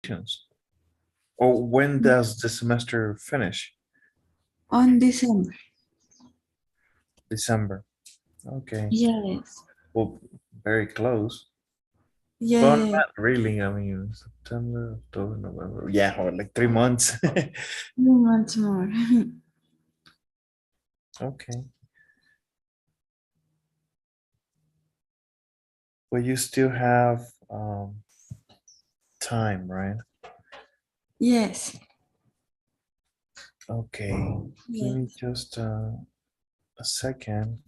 vacations? Or when does the semester finish? On December. December. Okay. Yes. Well, very close. Well, Yes. not really. I mean, September, October, November. Yeah, or like 3 months. 2 months more. Okay. But you still have time, right? Yes. Okay. Give me Yes. just a second.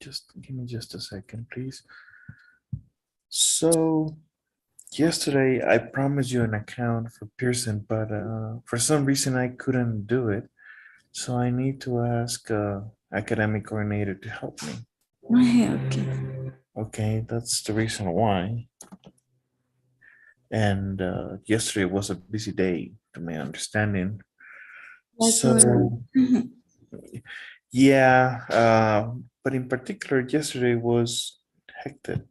Just give me just a second, please. So yesterday I promised you an account for Pearson, but for some reason I couldn't do it. So I need to ask academic coordinator to help me. Okay. Okay, that's the reason why. And yesterday was a busy day to my understanding. That's all So right. yeah, but in particular, yesterday was hectic.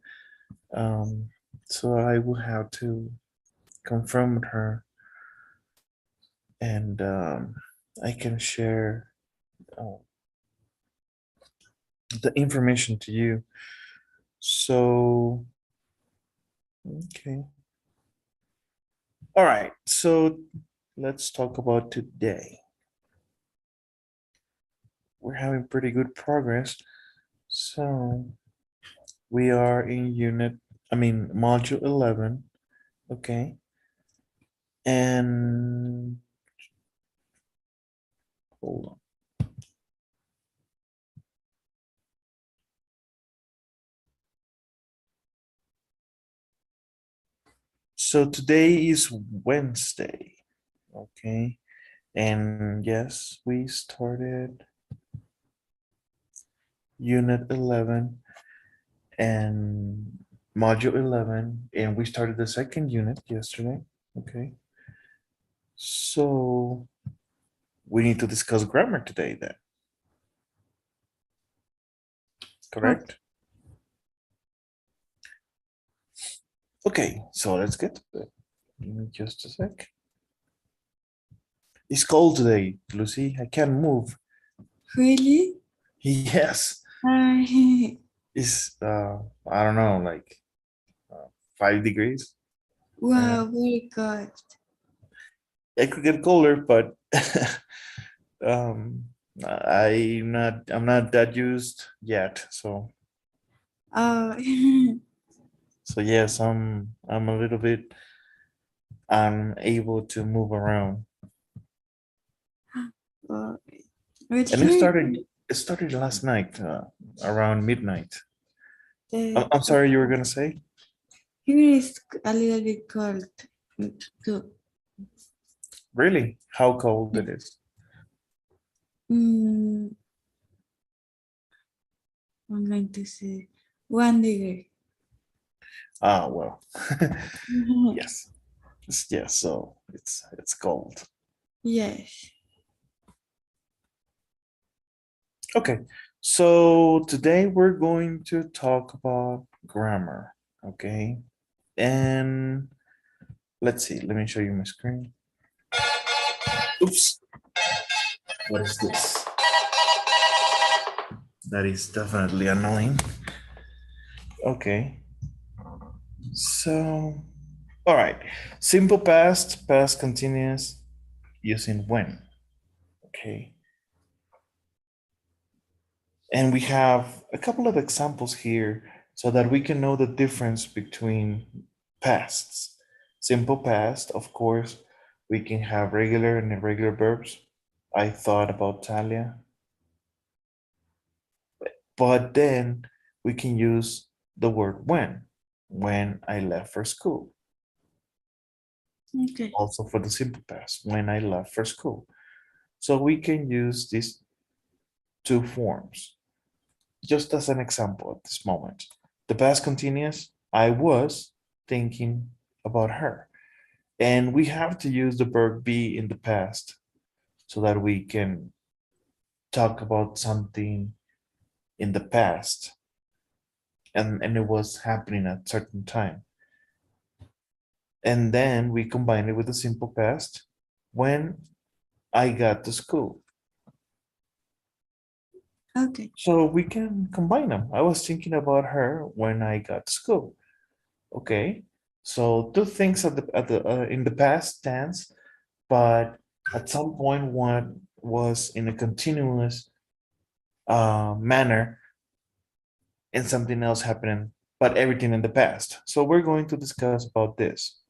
Um, so I will have to confirm with her, and I can share uh, the information to you. So, okay. All right. So let's talk about today. We're having pretty good progress. So we are in module 11. Okay. And hold on. So today is Wednesday. Okay. And yes, we started unit 11 and module 11, and we started the second unit yesterday. Okay. So we need to discuss grammar today then, Okay. correct? Okay, so let's get to it. Give me just a sec. It's cold today, Lucy. I can't move. Really? Yes, Hi. it's I don't know, like 5 degrees. Uh, Wow, very good. it could get colder, but um, I'm not that used yet. Oh, So yes, I'm a little bit unable to move around. oh, but And it here, started it started last night around midnight. uh, I'm sorry, you were gonna say? here is a little bit cold too. Really? How cold it is? Mm, I'm going to say 1 degree. Ah, well. Yes. Yes, so it's cold. Yes. Okay. So today we're going to talk about grammar. Okay. And let's see, let me show you my screen. Oops. What is this? That is definitely annoying. Okay. So, all right. Simple past, past continuous using when. Okay. And we have a couple of examples here so that we can know the difference between pasts. Simple past, of course, we can have regular and irregular verbs. I thought about Talia. But then we can use the word when I left for school. Okay. Also for the simple past, when I left for school. So we can use these two forms just as an example at this moment. The past continuous, I was thinking about her. And we have to use the verb be in the past so that we can talk about something in the past and it was happening at a certain time. And then we combine it with the simple past when I got to school. Okay. So we can combine them. I was thinking about her when I got to school. Okay. So two things in the past tense, but at some point one was in a continuous manner and something else happening, but everything in the past. So we're going to discuss about this.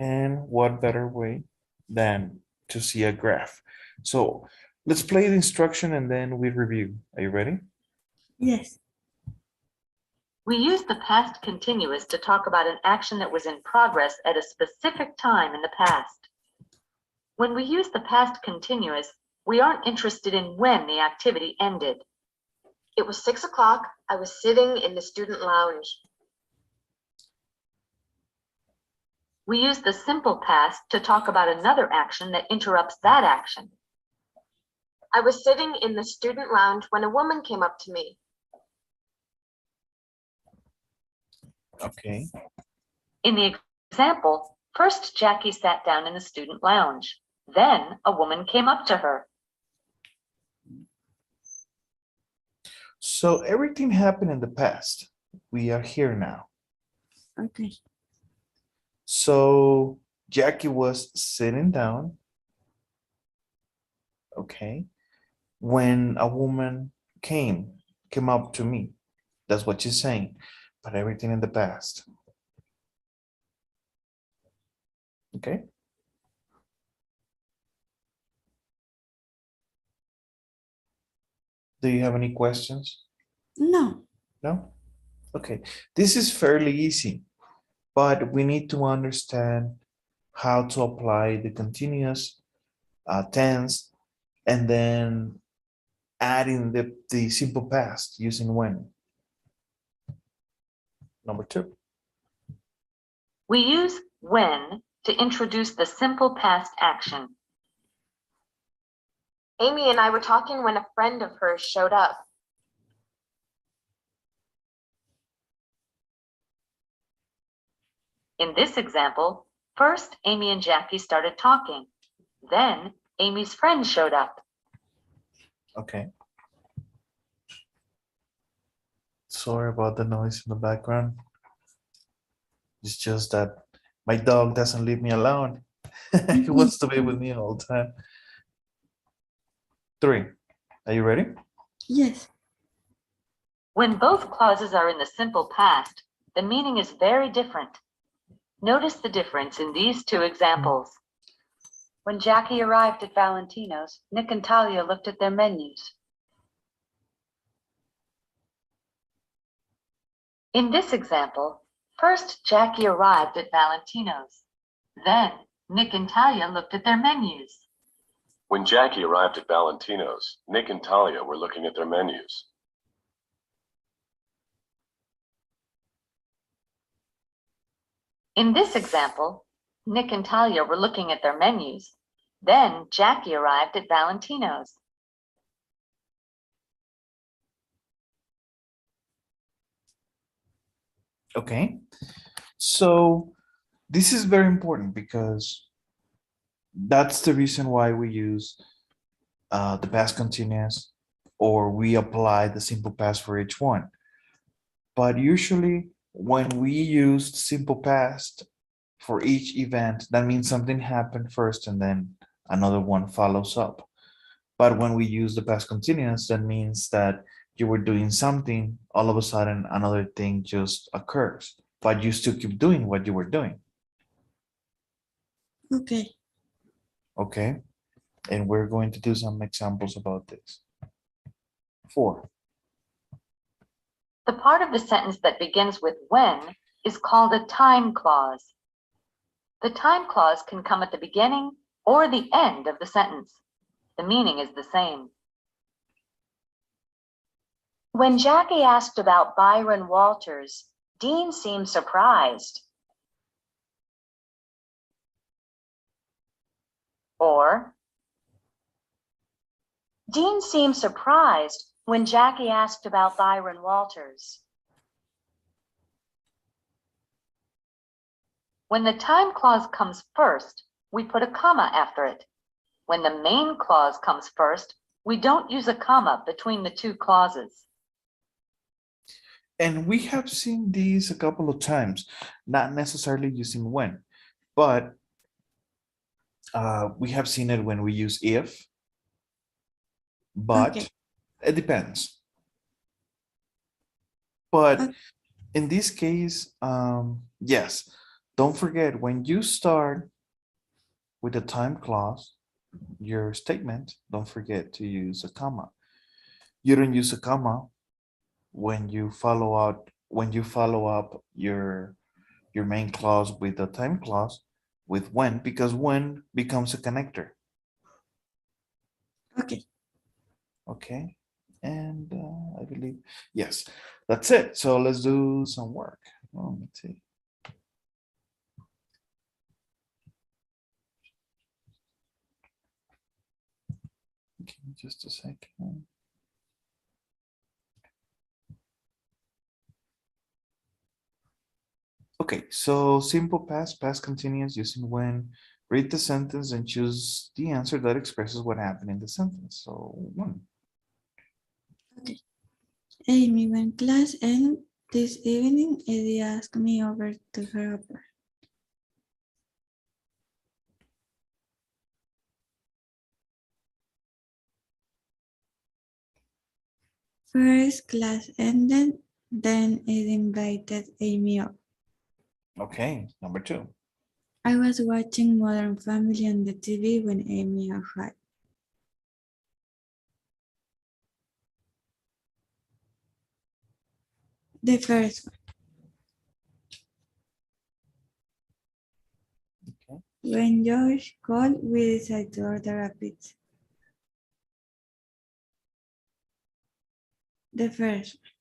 And what better way than to see a graph? So let's play the instruction and then we review. Are you ready? Yes. We use the past continuous to talk about an action that was in progress at a specific time in the past. When we use the past continuous, we aren't interested in when the activity ended. It was 6 o'clock. I was sitting in the student lounge. We use the simple past to talk about another action that interrupts that action. I was sitting in the student lounge when a woman came up to me. Okay. In the example, first Jackie sat down in the student lounge. Then a woman came up to her. So everything happened in the past. We are here now. Okay. So Jackie was sitting down. Okay. When a woman came up to me. That's what she's saying. But everything in the past. Okay. Do you have any questions? No. No? Okay. This is fairly easy, but we need to understand how to apply the continuous tense and then adding the simple past using when. Number 2. We use when to introduce the simple past action. Amy and I were talking when a friend of hers showed up. In this example, first Amy and Jackie started talking. Then Amy's friend showed up. Okay. Sorry about the noise in the background. It's just that my dog doesn't leave me alone. He wants to be with me all the time. 3. Are you ready? Yes. When both clauses are in the simple past, the meaning is very different. Notice the difference in these two examples. When Jackie arrived at Valentino's, Nick and Talia looked at their menus. In this example, first Jackie arrived at Valentino's. Then Nick and Talia looked at their menus. When Jackie arrived at Valentino's, Nick and Talia were looking at their menus. In this example, Nick and Talia were looking at their menus. Then Jackie arrived at Valentino's. Okay. So this is very important because that's the reason why we use the past continuous or we apply the simple past for each one. But usually when we use simple past for each event, that means something happened first and then another one follows up. But when we use the past continuous, that means that you were doing something, all of a sudden another thing just occurs, but you still keep doing what you were doing. Okay. Okay. And we're going to do some examples about this. 4. The part of the sentence that begins with when is called a time clause. The time clause can come at the beginning or the end of the sentence. The meaning is the same. When Jackie asked about Byron Walters, Dean seemed surprised. Or, Dean seemed surprised when Jackie asked about Byron Walters. When the time clause comes first, we put a comma after it. When the main clause comes first, we don't use a comma between the two clauses. And we have seen these a couple of times, not necessarily using when, but we have seen it when we use if, but Okay. it depends. But Okay. in this case, yes, don't forget when you start with the time clause, your statement, don't forget to use a comma. You don't use a comma when you follow up your main clause with the time clause with when, because when becomes a connector. Okay. Okay, and I believe, yes, that's it. So let's do some work. Let's see. Okay, just a second. Okay, so simple past continuous using when. Read the sentence and choose the answer that expresses what happened in the sentence. So one. Okay. Amy, when class ends this evening, Eddie asked me over to her apartment. First class ended, then Eddie invited Amy up. Okay, number two. I was watching Modern Family on the TV when Amy arrived. The first one. Okay. When Josh called, we decided to order a pizza. The first one.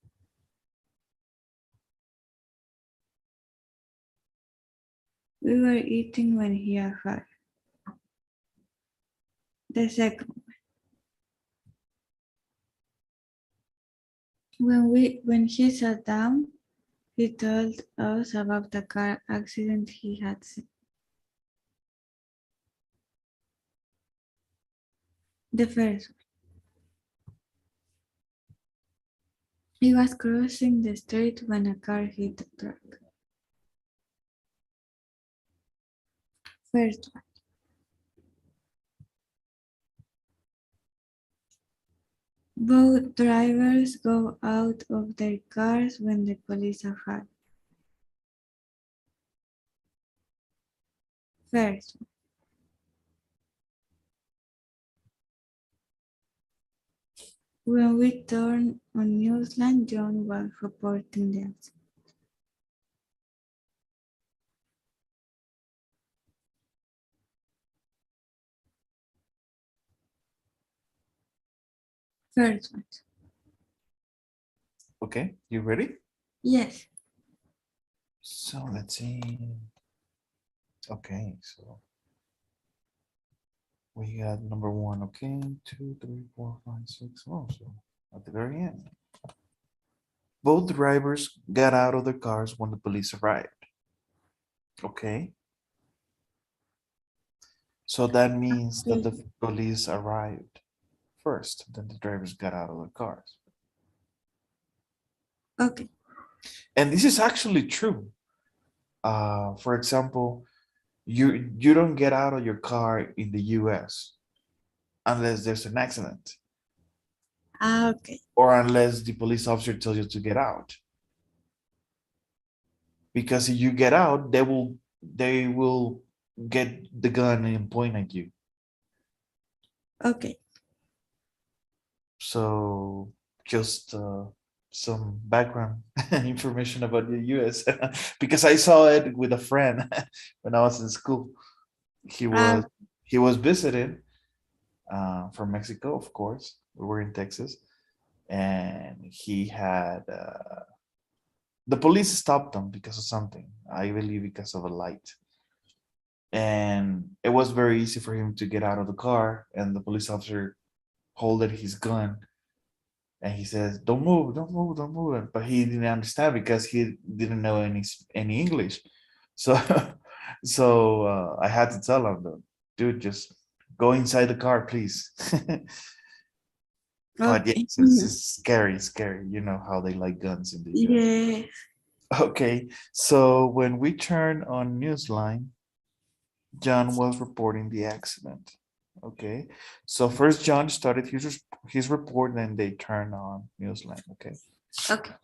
We were eating when he arrived. The second one. When he sat down, he told us about the car accident he had seen. The first one. He was crossing the street when a car hit a truck. First one. Both drivers go out of their cars when the police arrive. First one. When we turned on Newsland, John was reporting the accident. First one. Okay, you ready? Yes. So let's see. Okay, so we got number one. Okay, 2, 3, 4, 5, 6. Oh, so at the very end. Both drivers got out of their cars when the police arrived. Okay. So that means that the police arrived first, then the drivers got out of their cars. Okay. And this is actually true. For example, you don't get out of your car in the US unless there's an accident Okay. or unless the police officer tells you to get out. Because if you get out, they will get the gun and point at you. Okay. So just some background information about the US because I saw it with a friend when I was in school. He was Ah, he was visiting from Mexico, of course. We were in Texas, and he had the police stopped him because of something. I believe because of a light, and it was very easy for him to get out of the car. And the police officer holded his gun, and he says, "Don't move, don't move, don't move." But he didn't understand because he didn't know any English. So So I had to tell him, though, dude, just go inside the car, please. But Okay. yes, it's scary, scary. You know how they like guns in the US. Yeah. Okay, so when we turn on Newsline, John was reporting the accident. Okay, so first John started his report, then they turn on Newsline. Okay, Okay.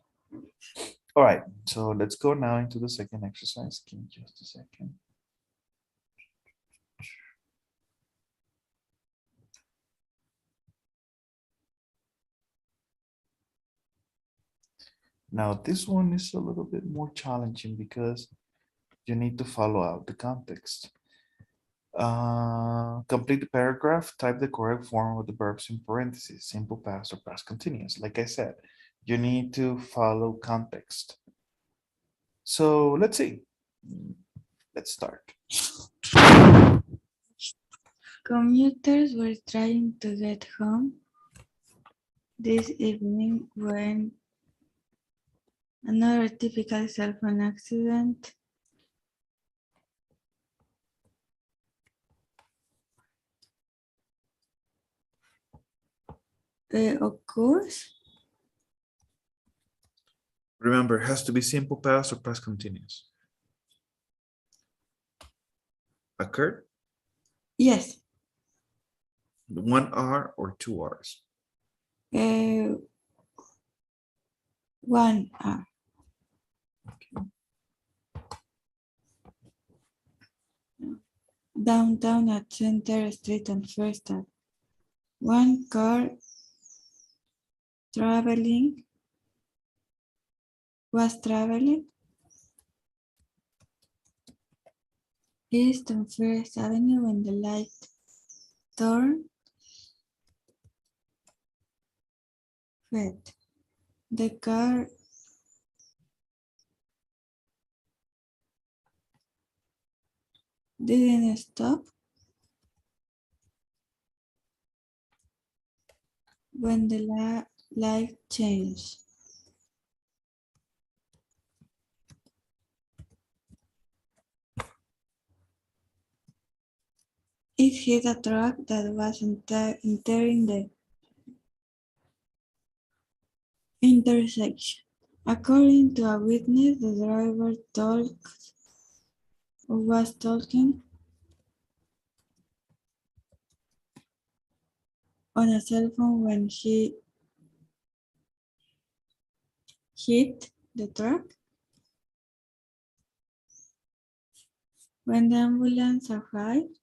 all right. So let's go now into the second exercise. Give me just a second. Now this one is a little bit more challenging because you need to follow out the context. Complete the paragraph, type the correct form of the verbs in parentheses, simple past or past continuous. Like I said, you need to follow context. So let's see. Let's start. Commuters were trying to get home this evening when another typical cell phone accident occurs. Remember, it has to be simple past or past continuous. Occurred, Yes. 1 R or 2 Rs. 1 hour. Downtown at Center Street and First Ave. One car was traveling east on First Avenue when the light turned red. The car didn't stop when the light changed. It hit a truck that was entering the intersection. According to a witness, the driver was talking on a cell phone when he hit the truck. When the ambulance arrived,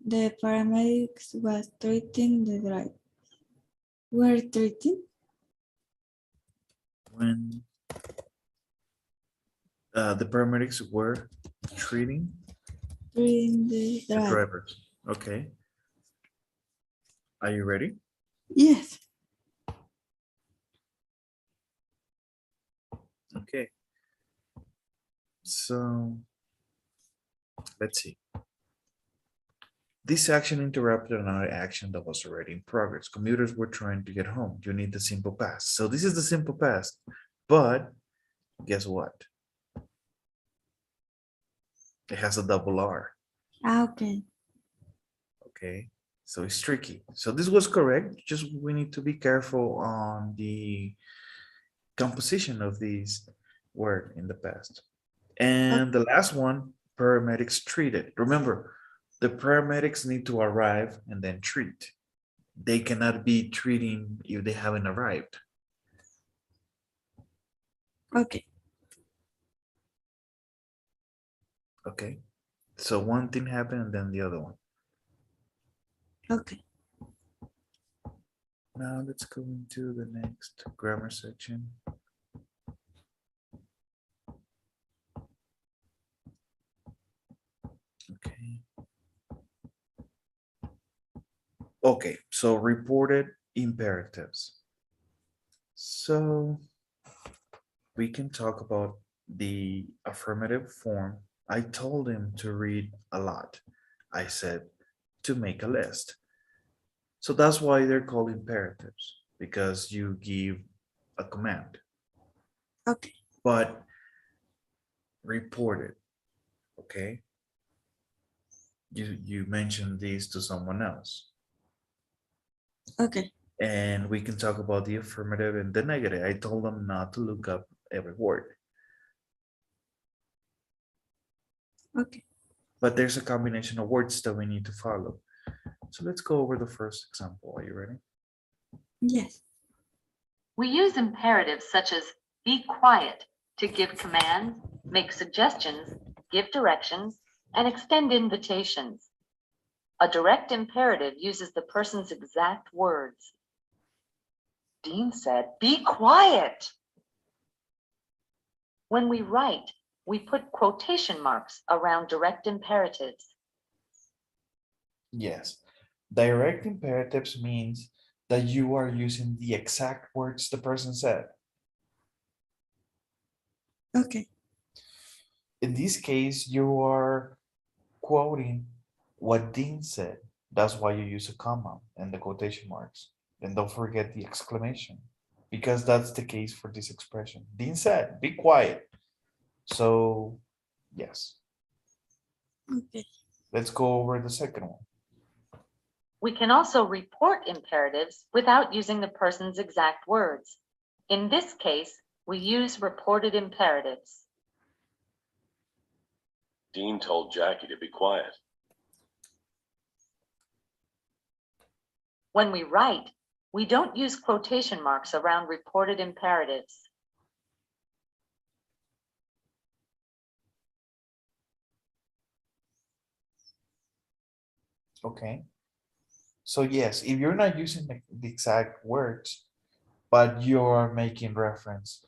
the paramedics were treating the driver. When the paramedics were treating the the driver. drivers. Okay. Are you ready? Yes. Okay. So let's see. This action interrupted another action that was already in progress. Commuters were trying to get home. You need the simple past. So this is the simple past, but guess what? It has a double R. Okay. Okay, so it's tricky. So this was correct. Just we need to be careful on the composition of these word in the past. And the last one, paramedics treated. Remember, the paramedics need to arrive and then treat. They cannot be treating if they haven't arrived. Okay. Okay, so one thing happened and then the other one. Okay. Now let's go into the next grammar section. Okay. Okay, so reported imperatives. So we can talk about the affirmative form. I told him to read a lot. I said to make a list. So that's why they're called imperatives, because you give a command. Okay. But reported, okay? You mentioned this to someone else. Okay. And we can talk about the affirmative and the negative. I told them not to look up every word. Okay. But there's a combination of words that we need to follow. So let's go over the first example. Are you ready? Yes. We use imperatives such as be quiet to give commands, make suggestions, give directions, and extend invitations. A direct imperative uses the person's exact words. Dean said, be quiet. When we write, we put quotation marks around direct imperatives. Yes. Direct imperatives means that you are using the exact words the person said. Okay. In this case, you are quoting what Dean said. That's why you use a comma and the quotation marks. And don't forget the exclamation, because that's the case for this expression. Dean said, be quiet. So, yes. Okay. Let's go over the second one. We can also report imperatives without using the person's exact words. In this case, we use reported imperatives. Dean told Jackie to be quiet. When we write, we don't use quotation marks around reported imperatives. Okay. So yes, if you're not using the exact words, but you're making reference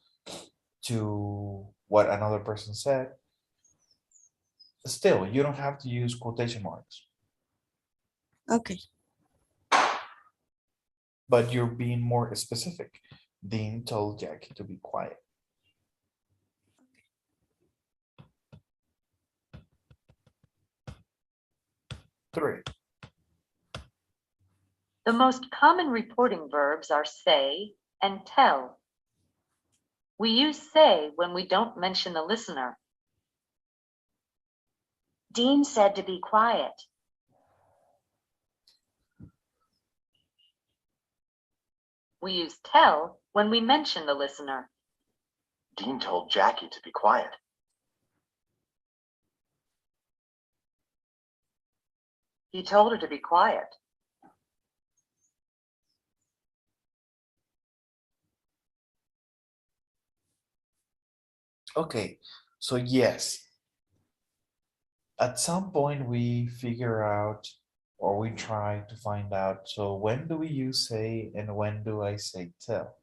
to what another person said, still, you don't have to use quotation marks, Okay. but you're being more specific. Dean told Jackie to be quiet. Three. The most common reporting verbs are say and tell. We use say when we don't mention the listener. Dean said to be quiet. We use tell when we mention the listener. Dean told Jackie to be quiet. He told her to be quiet. Okay, so yes, at some point we figure out or we try to find out, so when do we use say and when do I say tell?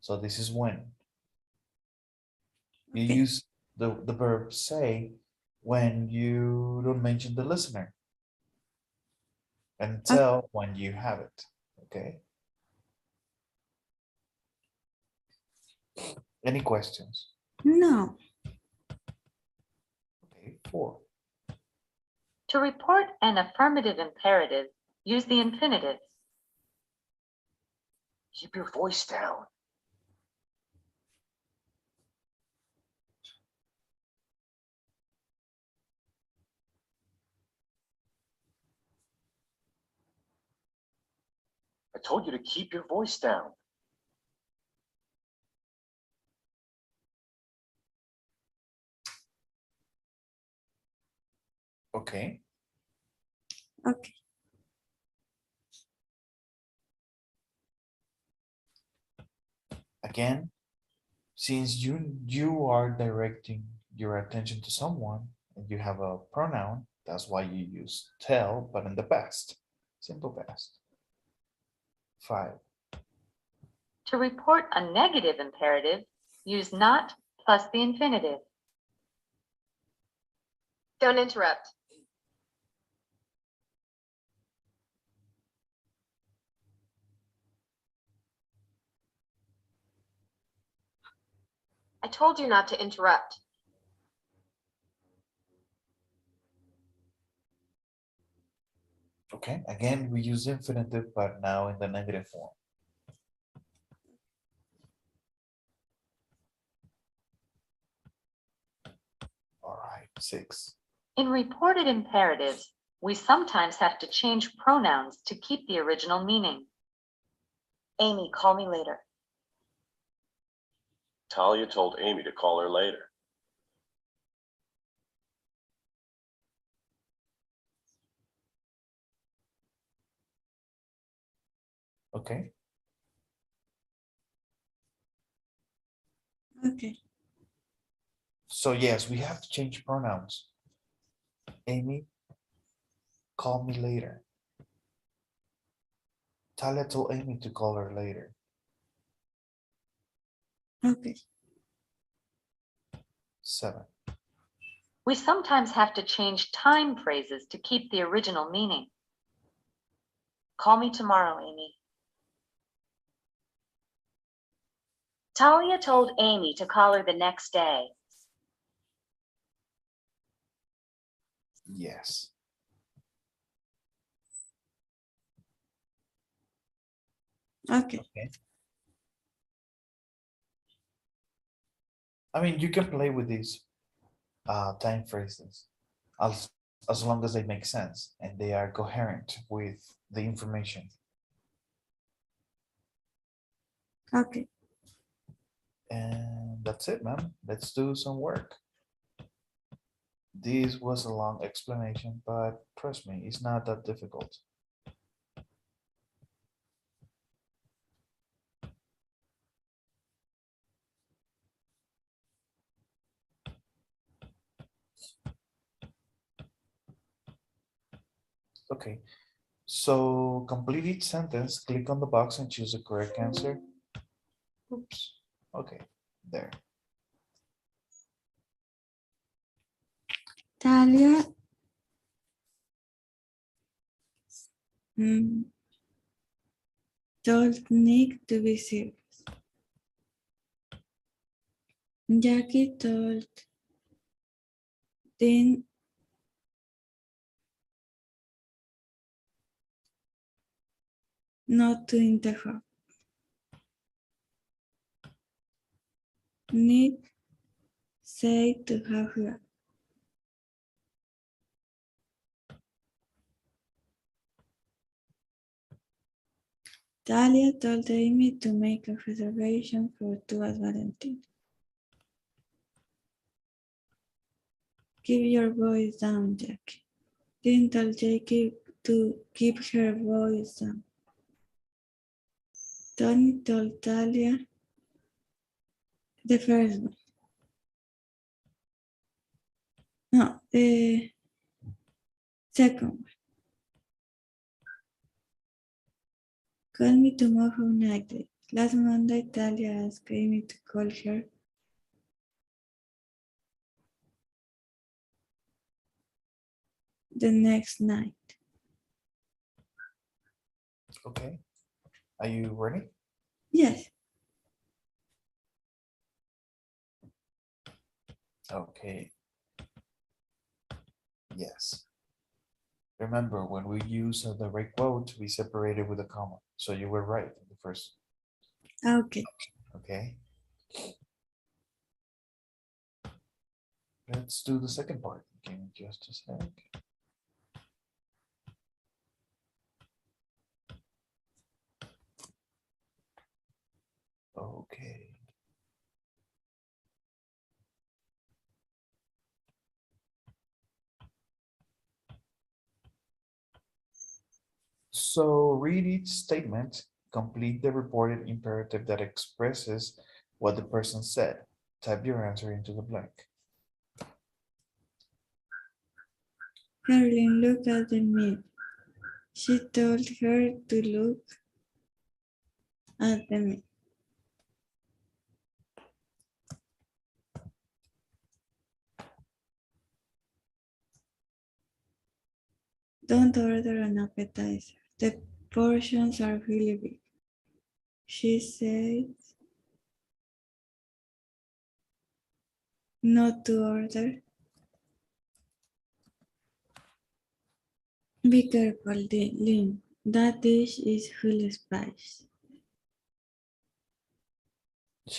So this is when. You Okay. use the verb say when you don't mention the listener. And tell when you have it, okay? Any questions? No. Okay, 4. To report an affirmative imperative, use the infinitive. Keep your voice down. I told you to keep your voice down. Okay, Okay. again, since you are directing your attention to someone and you have a pronoun, that's why you use tell, but in the past, simple past. 5. To report a negative imperative, use not plus the infinitive. Don't interrupt. I told you not to interrupt. Okay, again, we use infinitive, but now in the negative form. 6. In reported imperatives, we sometimes have to change pronouns to keep the original meaning. Amy, call me later. Talia told Amy to call her later. Okay. Okay. So yes, we have to change pronouns. Amy, call me later. Talia told Amy to call her later. Okay. 7. We sometimes have to change time phrases to keep the original meaning. Call me tomorrow, Amy. Talia told Amy to call her the next day. Yes. Okay. Okay. I mean, you can play with these time phrases as long as they make sense and they are coherent with the information. Okay. And that's it, man. Let's do some work. This was a long explanation, but trust me, it's not that difficult. Okay, so complete each sentence, click on the box and choose the correct answer. Oops, okay, there. Talia told Nick to be serious. Jackie told Dean not to interrupt. Nick said to her. Talia told Amy to make a reservation for 2 at Valentine. Keep your voice down, Jackie. Dean told Jackie to keep her voice down. Tony told Talia the first one. No, the second one. Call me tomorrow night. Last Monday, Talia asked Amy to call her. The next night. Okay, are you ready? Yes. Okay. Yes. Remember, when we use a direct quote, we separate it with a comma. So you were right in the first. Okay. Okay. Let's do the second part. Give me just a sec. Okay. So read each statement, complete the reported imperative that expresses what the person said. Type your answer into the blank. Caroline looked at the mirror. She told her to look at the mirror. Don't order an appetizer. The portions are really big. She said not to order. Be careful, Lynn. That dish is full of spice.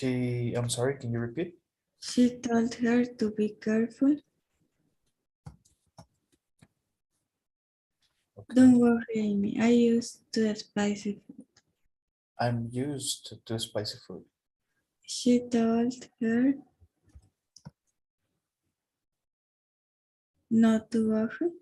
I'm sorry, can you repeat? She told her to be careful. Don't worry, Amy. I used to spicy food. I'm used to spicy food. She told her not to worry.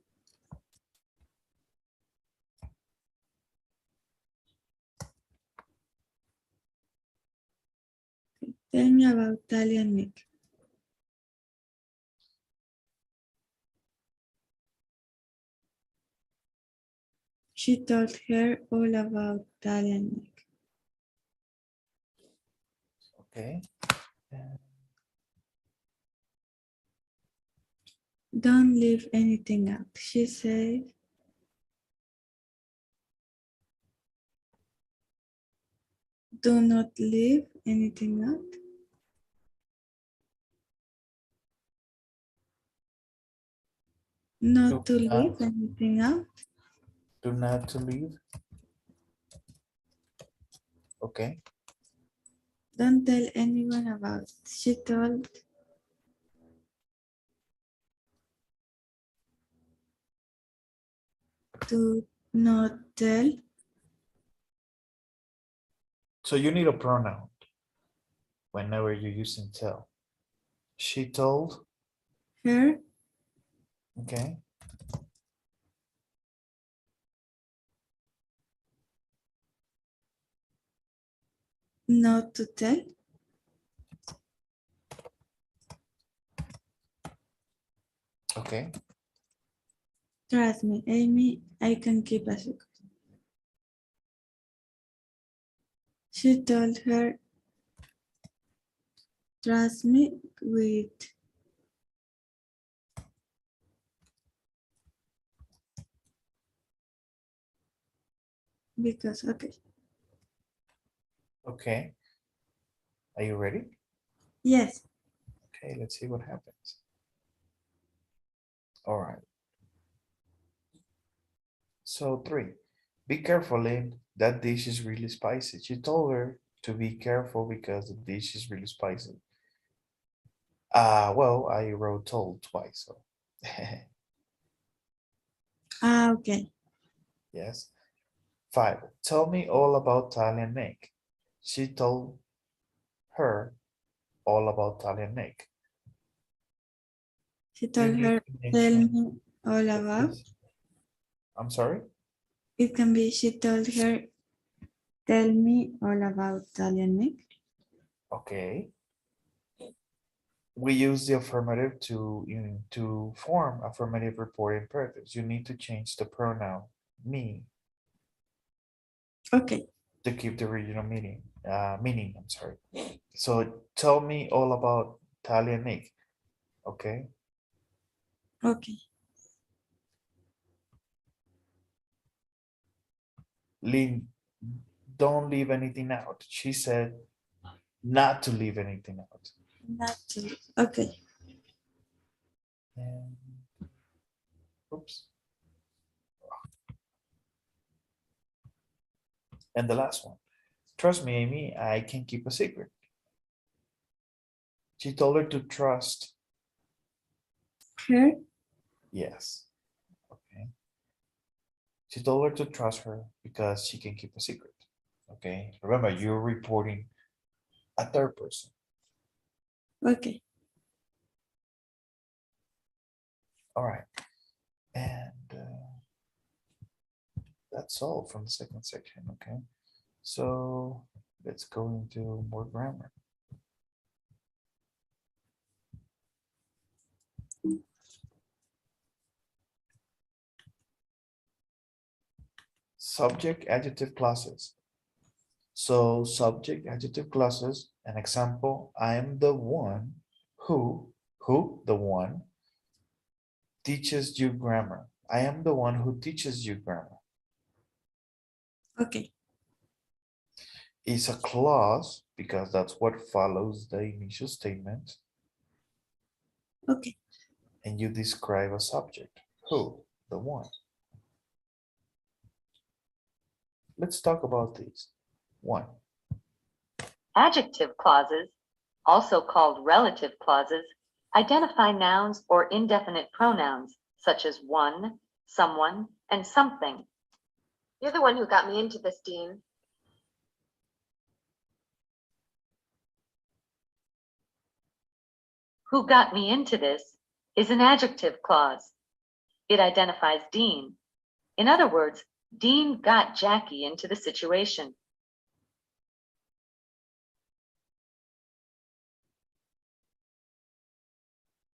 Tell me about Italian Nick. She told her all about Italian Nick. Okay. And Don't leave anything out. She said, do not leave anything out. Not to leave anything out. do not to leave. Okay. Don't tell anyone about it. She told to not tell So you need a pronoun whenever you're using tell. She told. her Okay. not to tell. Okay. Trust me, Amy, I can keep a secret. She told her, trust me with because okay. Okay. Are you ready? Yes. Okay, let's see what happens. All right. So 3, be careful, Lynn. That dish is really spicy. She told her to be careful because the dish is really spicy. Well, I wrote told twice, so Okay. yes. 5, tell me all about Italian Nick. She told her all about Italian Nick. She You told need her, to tell mention me all about. this. I'm sorry? It can be, she told her, tell me all about Italian Nick. Okay. We use the affirmative to form affirmative reporting imperatives. You need to change the pronoun me Okay. to keep the original meaning, I'm sorry. So tell me all about Italian Nick. Okay. Okay. Leave, don't leave anything out. She said not to leave anything out. Not to, okay. And, oops. And the last one. Trust me, Amy, I can keep a secret. She told her to trust. Her, Yes. Okay. She told her to trust her because she can keep a secret. Okay. Remember, you're reporting a third person. okay. All right. And that's all from the second section. Okay. So let's go into more grammar. Subject, adjective clauses. So subject, adjective clauses, an example, I am the one who, the one, teaches you grammar. I am the one who teaches you grammar. Okay. Is a clause because that's what follows the initial statement. Okay. And you describe a subject, who, the one. Let's talk about these. 1, Adjective clauses, also called relative clauses, identify nouns or indefinite pronouns such as one, someone, and something. You're the one who got me into this, Dean. Who got me into this is an adjective clause. It identifies Dean. In other words, Dean got Jackie into the situation.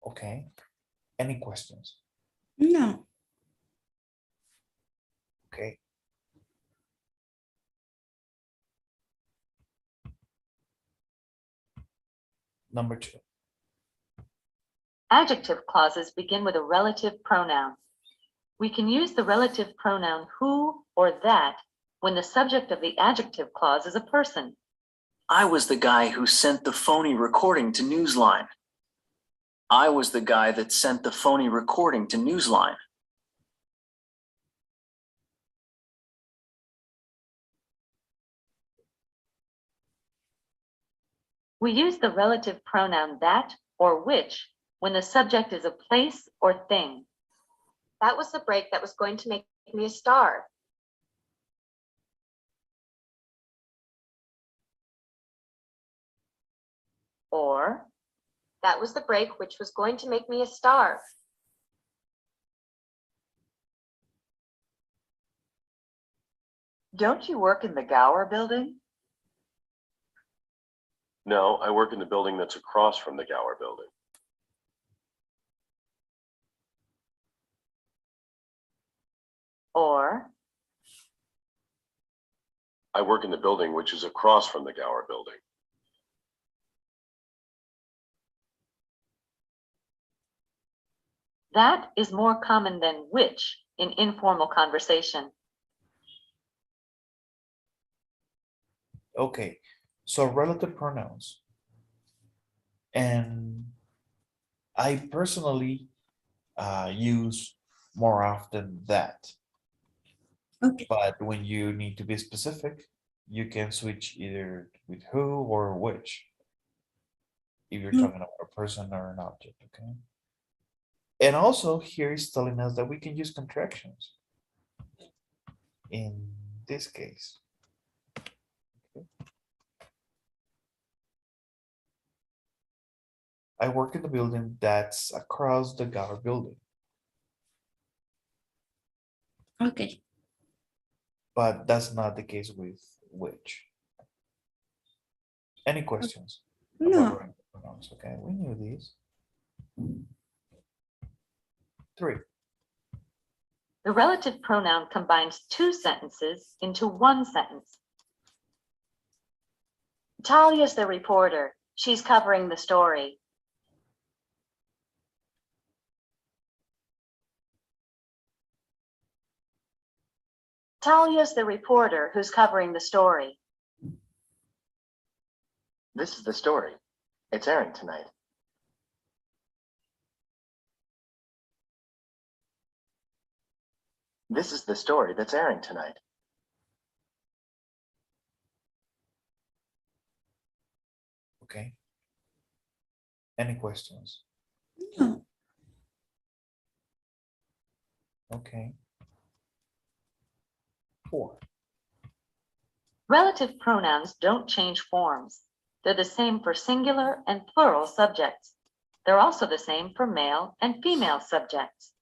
Okay. Any questions? No. Okay. Number 2. Adjective clauses begin with a relative pronoun. We can use the relative pronoun who or that when the subject of the adjective clause is a person. I was the guy who sent the phony recording to Newsline. I was the guy that sent the phony recording to Newsline. We use the relative pronoun that or which when the subject is a place or thing. That was the break that was going to make me a star. Or That was the break which was going to make me a star. don't you work in the Gower building? No, I work in the building that's across from the Gower building. Or I work in the building which is across from the Gower building. that is more common than which in informal conversation. Okay. So relative pronouns. And I personally use more often that. Okay. But when you need to be specific, you can switch either with who or which. If you're talking about a person or an object, okay? And also here is telling us that we can use contractions in this case. Okay. I work in the building that's across the Gower building, Okay. but that's not the case with which. Any questions? about No. relative pronouns? Okay, we knew these. 3. The relative pronoun combines two sentences into one sentence. Talia's the reporter. She's covering the story. Talia's the reporter who's covering the story. This is the story. It's airing tonight. This is the story that's airing tonight. Okay. Any questions? No. Okay. 4. Relative pronouns don't change forms. They're the same for singular and plural subjects. They're also the same for male and female subjects.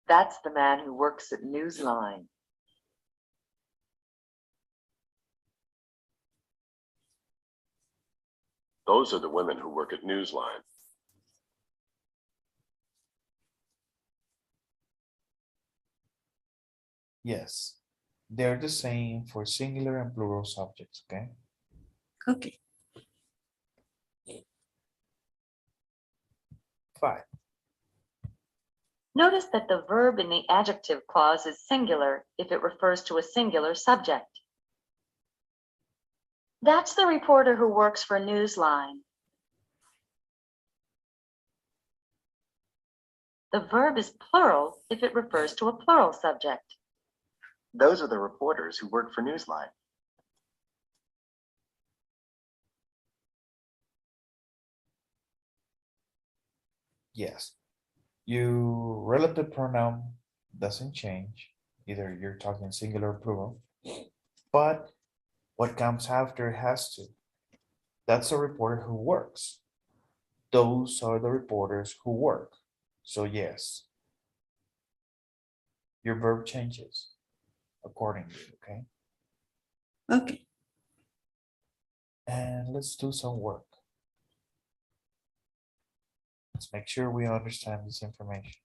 That's the man who works at Newsline. Those are the women who work at Newsline. Yes, they're the same for singular and plural subjects, okay? Okay. 5. Notice that the verb in the adjective clause is singular if it refers to a singular subject. That's the reporter who works for Newsline. The verb is plural if it refers to a plural subject. Those are the reporters who work for Newsline. Yes, Your relative pronoun doesn't change. Either you're talking singular or plural, but what comes after has to. That's a reporter who works. Those are the reporters who work. So yes, your verb changes accordingly, okay? Okay. And let's do some work. Let's make sure we understand this information.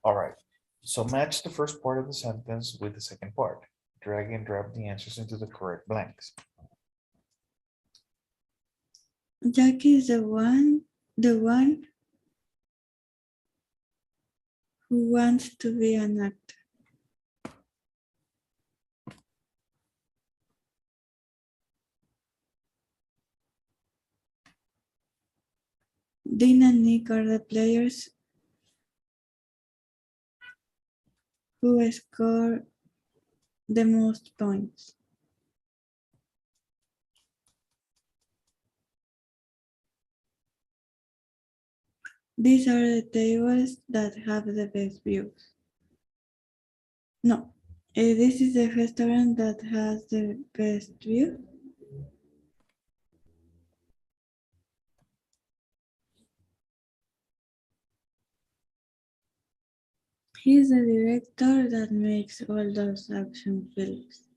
All right, so match the first part of the sentence with the second part. Drag and drop the answers into the correct blanks. Jackie is the one who wants to be an actor. Dean and Nick are the players who score the most points. These are the tables that have the best views. No, this is the restaurant that has the best view. He's the director that makes all those action films.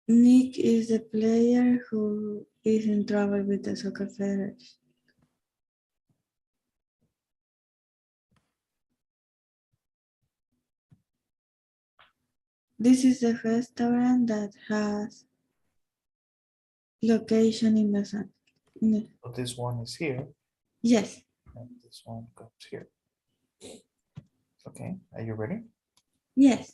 Nick is the player who is in trouble with the soccer federation. This is the restaurant that has location in the sun. So this one is here, Yes, and this one goes here. Okay, are you ready? yes.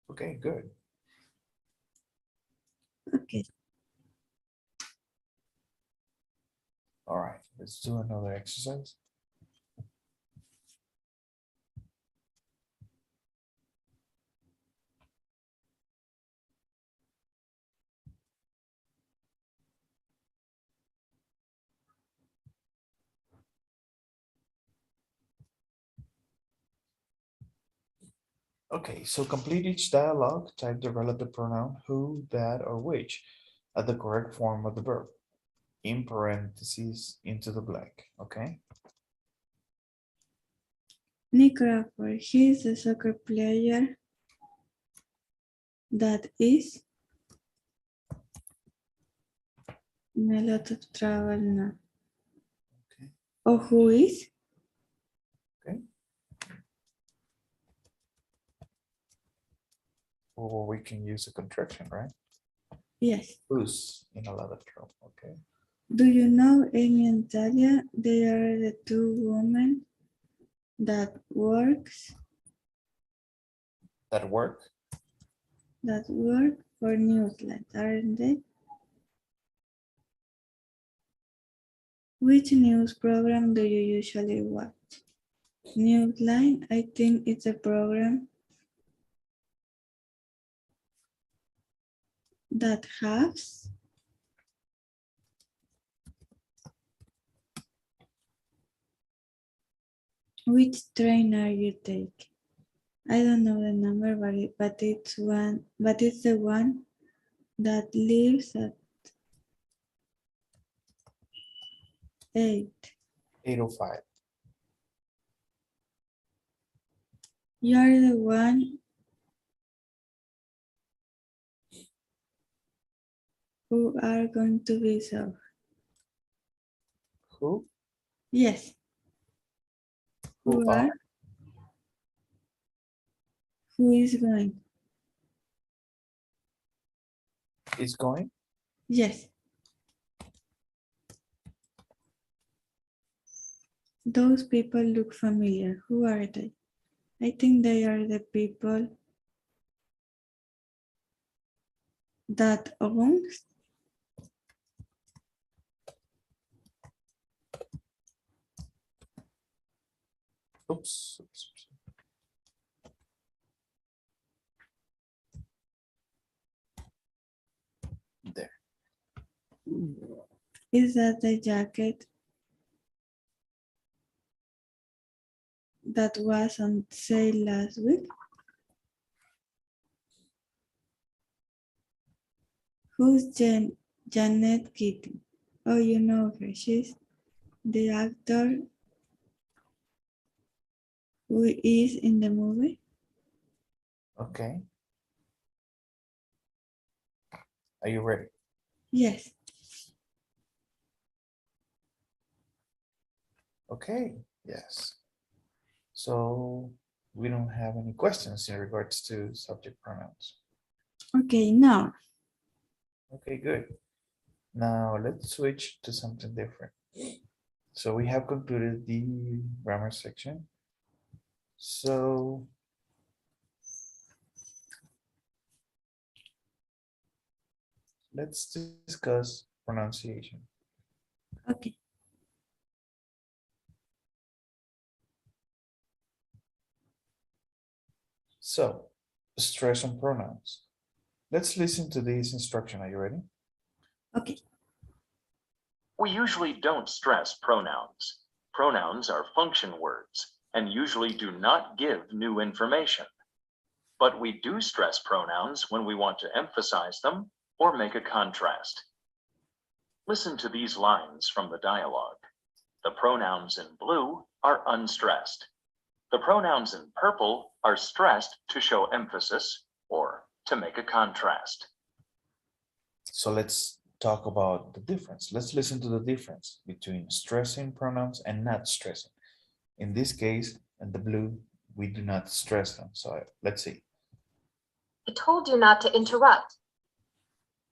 Okay, good. Okay. All right, let's do another exercise. Okay, so complete each dialogue, type the relative pronoun who, that, or which at the correct form of the verb, in parentheses into the blank, okay? Nick Crawford, he's a soccer player that is in a lot of trouble now. Okay. Or who is? Or we can use a contraction, right? Yes. Who's in a lot of trouble, okay? Do you know Amy and Talia? They are the two women that work That work? for Newsline, aren't they? Which news program do you usually watch? Newsline, I think it's a program that has which train are you taking? I don't know the number, but it's the one that leaves at 8. 8:05. You're the one who are going to be so. Who? Yes. Who are? Who is going? Is going? Yes. Those people look familiar. Who are they? I think they are the people that owns. Oops. There. Is that the jacket that was on sale last week? Who's Janet Keating? Oh, you know her. She's the actor who is in the movie. Okay. Are you ready? Yes. Okay, yes. So we don't have any questions in regards to subject pronouns. Okay, now. Okay, good. Now let's switch to something different. So we have concluded the grammar section. So let's discuss pronunciation. Okay. So stress on pronouns. Let's listen to this instruction. Are you ready? Okay. We usually don't stress pronouns. Pronouns are function words and usually do not give new information. But we do stress pronouns when we want to emphasize them or make a contrast. Listen to these lines from the dialogue. The pronouns in blue are unstressed. The pronouns in purple are stressed to show emphasis or to make a contrast. So let's talk about the difference. Let's listen to the difference between stressing pronouns and not stressing. In this case, in the blue, we do not stress them. So let's see. I told you not to interrupt.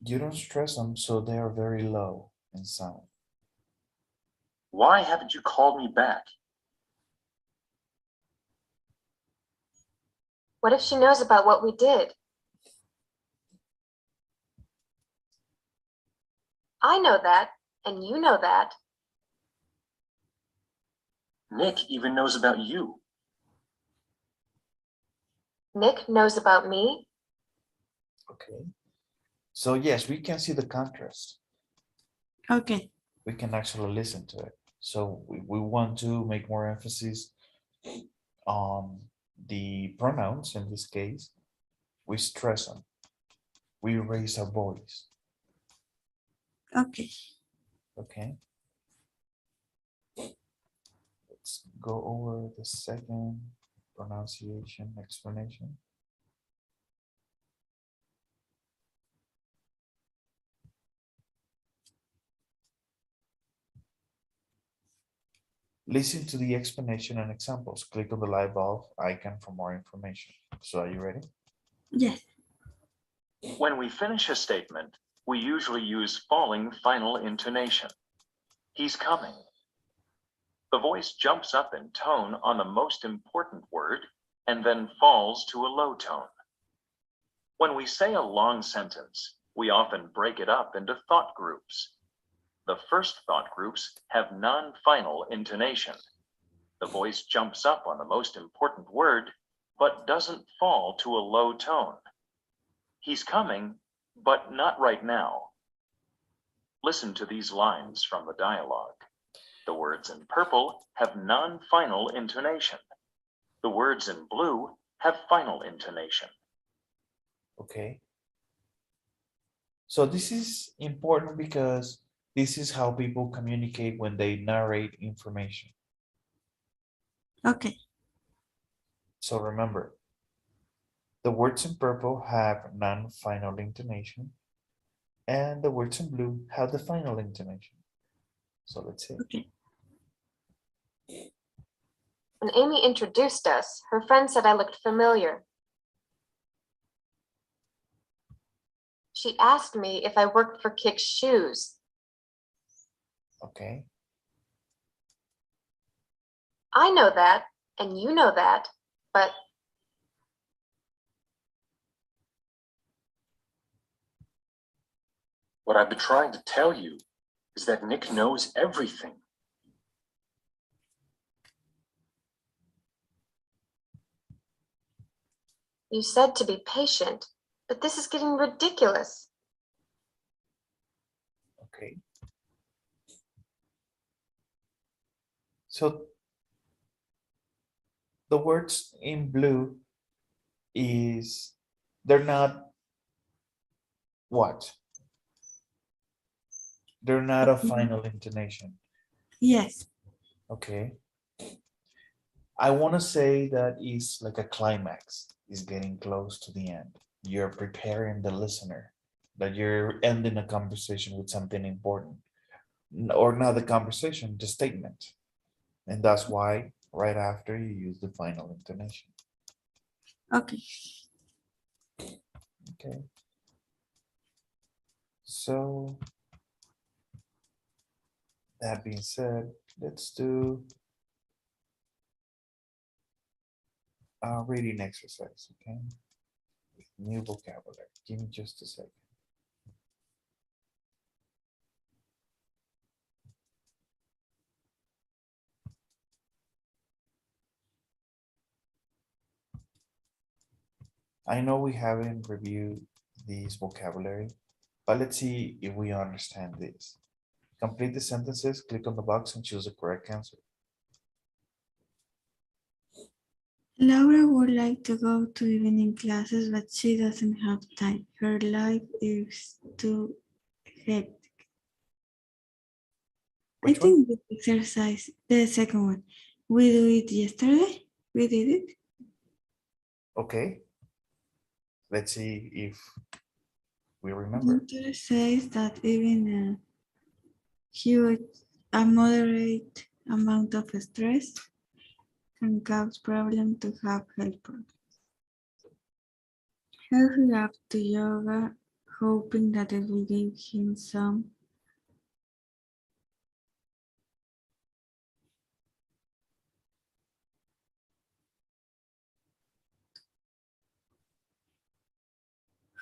You don't stress them, so they are very low in sound. Why haven't you called me back? What if she knows about what we did? I know that, and you know that. Nick even knows about you. Nick knows about me. Okay. So yes, we can see the contrast. Okay. We can actually listen to it. So we want to make more emphasis on the pronouns. In this case, we stress them. We raise our voice. Okay. Okay. Let's go over the second pronunciation explanation. Listen to the explanation and examples. Click on the light bulb icon for more information. So are you ready? Yes. When we finish a statement, we usually use falling final intonation. He's coming. The voice jumps up in tone on the most important word and then falls to a low tone. When we say a long sentence, we often break it up into thought groups. The first thought groups have non-final intonation. The voice jumps up on the most important word, but doesn't fall to a low tone. He's coming, but not right now. Listen to these lines from the dialogue. The words in purple have non-final intonation. The words in blue have final intonation. Okay. So this is important because this is how people communicate when they narrate information. Okay. So remember, the words in purple have non-final intonation and the words in blue have the final intonation. So let's see. Okay. When Amy introduced us, her friend said I looked familiar. She asked me if I worked for Kick's Shoes. Okay. I know that, and you know that, but What I've been trying to tell you is that Nick knows everything. You said to be patient, but this is getting ridiculous. Okay. So the words in blue is, they're not what? They're not a final intonation. Yes. Okay. I want to say that is like a climax, is getting close to the end. You're preparing the listener, that you're ending a conversation with something important. Or not the conversation, the statement. And that's why right after you use the final intonation. Okay. Okay. So that being said, let's do a reading exercise, okay? With new vocabulary. Give me just a second. I know we haven't reviewed this vocabulary, but let's see if we understand this. Complete the sentences, click on the box and choose the correct answer. Laura would like to go to evening classes, but she doesn't have time. Her life is too hectic. I Which one? think the exercise, the second one, we do it yesterday. We did it. Okay. Let's see if we The remember. author says that even a huge, a moderate amount of stress can cause problems to have health problems. He reacted to yoga, hoping that it will give him some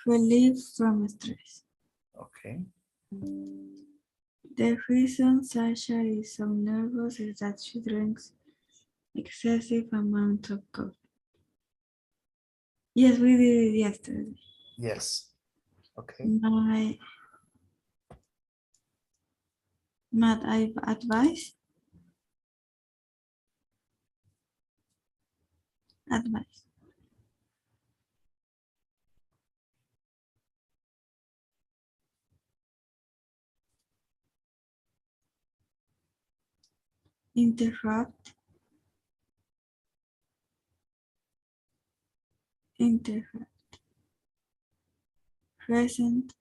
relief from stress. Okay. The reason Sasha is so nervous is that she drinks excessive amounts of coffee. Yes, we did it yesterday. Yes. Okay. My advice. Interrupt. Present.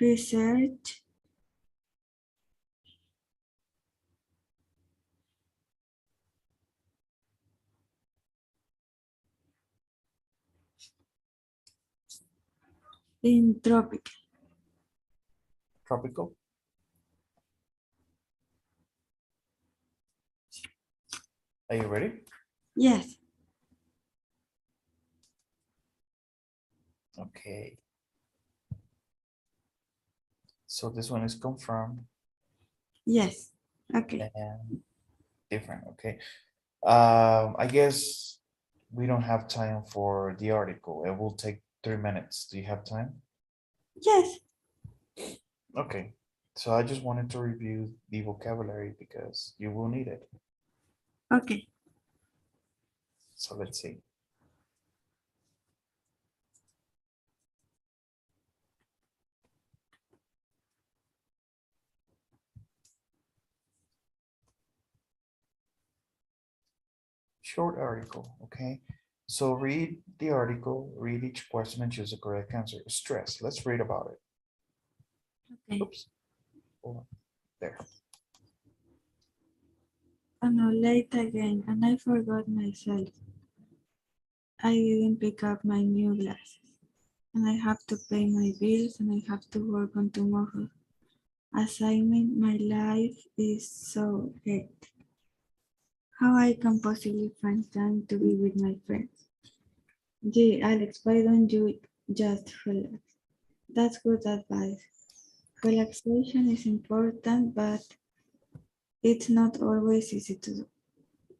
Research. In tropical. Tropical. Are you ready? Yes. Okay. So this one is confirmed Yes. Okay. and different. Okay. I guess we don't have time for the article. It will take 3 minutes. Do you have time? Yes. Okay. So I just wanted to review the vocabulary because you will need it. Okay. So let's see. Short article, okay? So read the article, read each question and choose the correct answer. Stress, let's read about it. Okay. Oops. Hold on. There. Oh no, late again, and I forgot myself. I didn't pick up my new glasses. And I have to pay my bills and I have to work on tomorrow. Assignment, my life is so hectic. How I can possibly find time to be with my friends? Gee, Alex, why don't you just relax? That's good advice. Relaxation is important, but it's not always easy to do.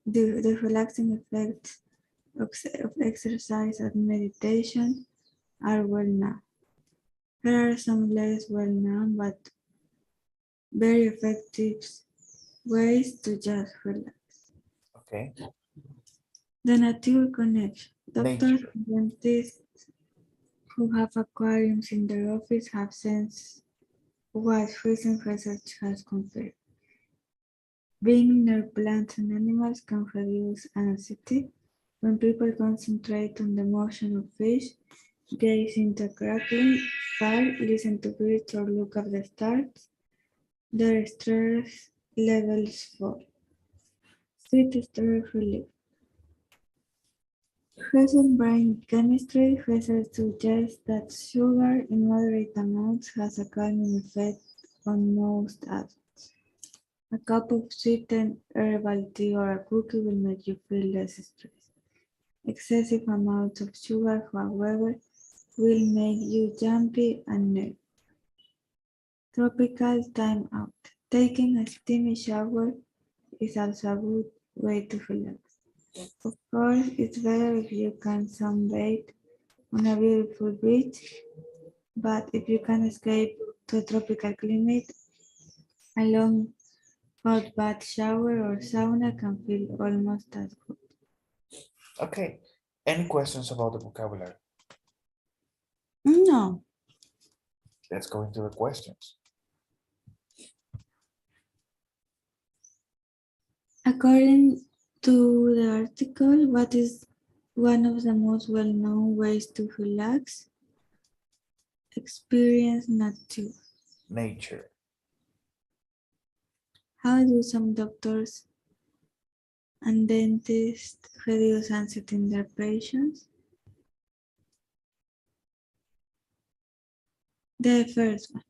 The relaxing effects of exercise and meditation are well known. There are some less well known but very effective ways to just relax. Okay. The nature connection. Doctors Nature. and dentists who have aquariums in their office have sensed what recent research has confirmed. Being near plants and animals can reduce anxiety. When people concentrate on the motion of fish, gaze into a crackling fire, listen to birds, or look at the stars, their stress levels fall. Sweet stress relief. Recent brain chemistry research suggests that sugar in moderate amounts has a calming effect on most adults. A cup of sweetened herbal tea or a cookie will make you feel less stressed. Excessive amounts of sugar, however, will make you jumpy and nervous. Tropical time out. Taking a steamy shower is also a good way to relax. Of course, it's better if you can sunbathe on a beautiful beach, but if you can escape to a tropical climate, a long hot bath shower or sauna can feel almost as good. Okay. Any questions about the vocabulary? No, Let's go into the questions. according to the article, what is one of the most well-known ways to relax? Experience nature. Nature. How do some doctors and dentists reduce anxiety in their patients? The first one.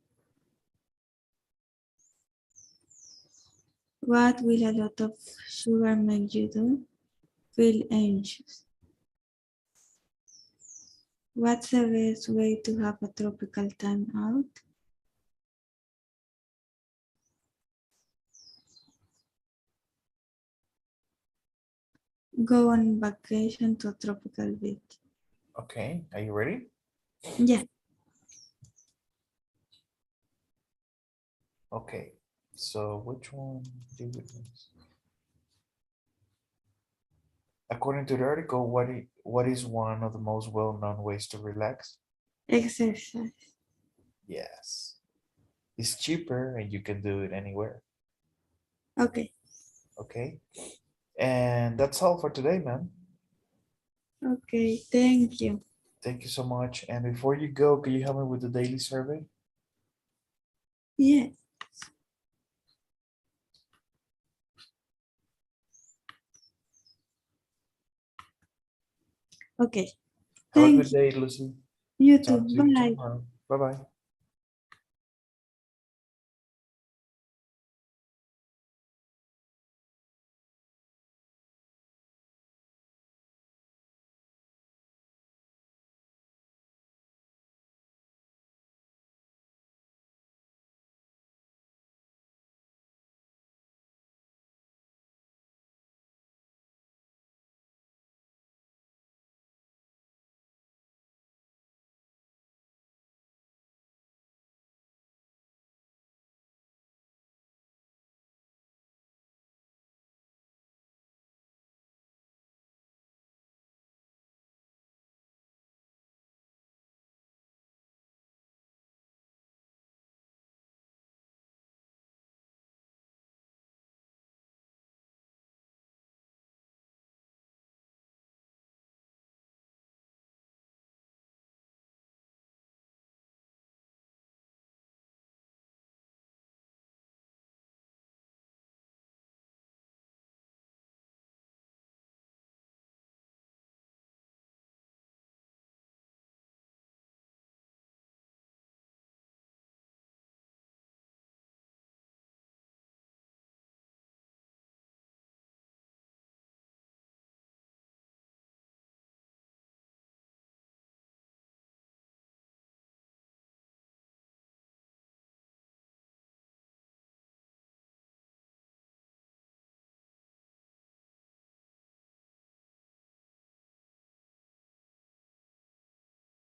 What will a lot of sugar make you do? Feel anxious. What's the best way to have a tropical time out? Go on vacation to a tropical beach. Okay. Are you ready? Yeah. Okay. So which one do we use? According to the article, what is one of the most well-known ways to relax? Exercise. Yes. It's cheaper and you can do it anywhere. Okay. Okay. And that's all for today, man. Okay. Thank you. Thank you so much. And before you go, can you help me with the daily survey? Yeah. Okay. Have a Thank good you. day, Lucy. You too. Talk to you Bye. tomorrow. Bye-bye.